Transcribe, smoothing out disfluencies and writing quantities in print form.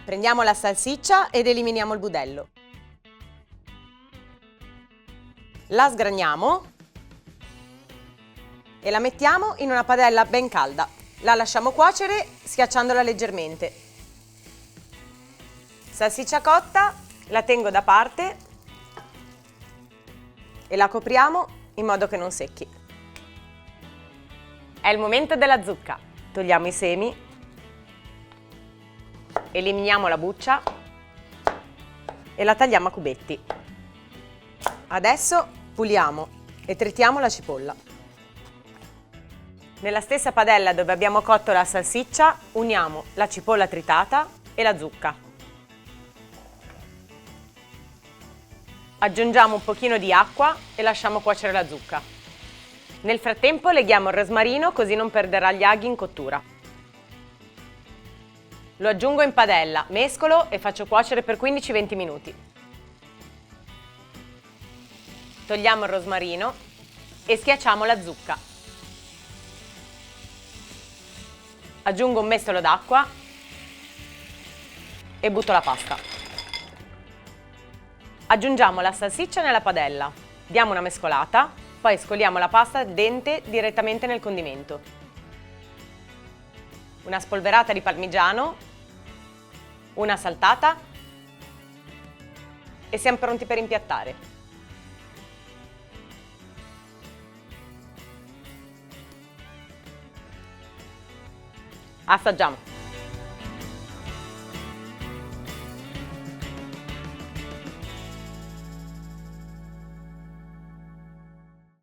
Prendiamo la salsiccia ed eliminiamo il budello. La sgraniamo e la mettiamo in una padella ben calda. La lasciamo cuocere schiacciandola leggermente. Salsiccia cotta, la tengo da parte e la copriamo in modo che non secchi. È il momento della zucca. Togliamo i semi, eliminiamo la buccia e la tagliamo a cubetti. Adesso puliamo e tritiamo la cipolla. Nella stessa padella dove abbiamo cotto la salsiccia, uniamo la cipolla tritata e la zucca. Aggiungiamo un pochino di acqua e lasciamo cuocere la zucca. Nel frattempo leghiamo il rosmarino così non perderà gli aghi in cottura. Lo aggiungo in padella, mescolo e faccio cuocere per 15-20 minuti. Togliamo il rosmarino e schiacciamo la zucca. Aggiungo un mestolo d'acqua e butto la pasta. Aggiungiamo la salsiccia nella padella, diamo una mescolata, poi scoliamo la pasta al dente direttamente nel condimento. Una spolverata di parmigiano, una saltata e siamo pronti per impiattare. Assaggiamo!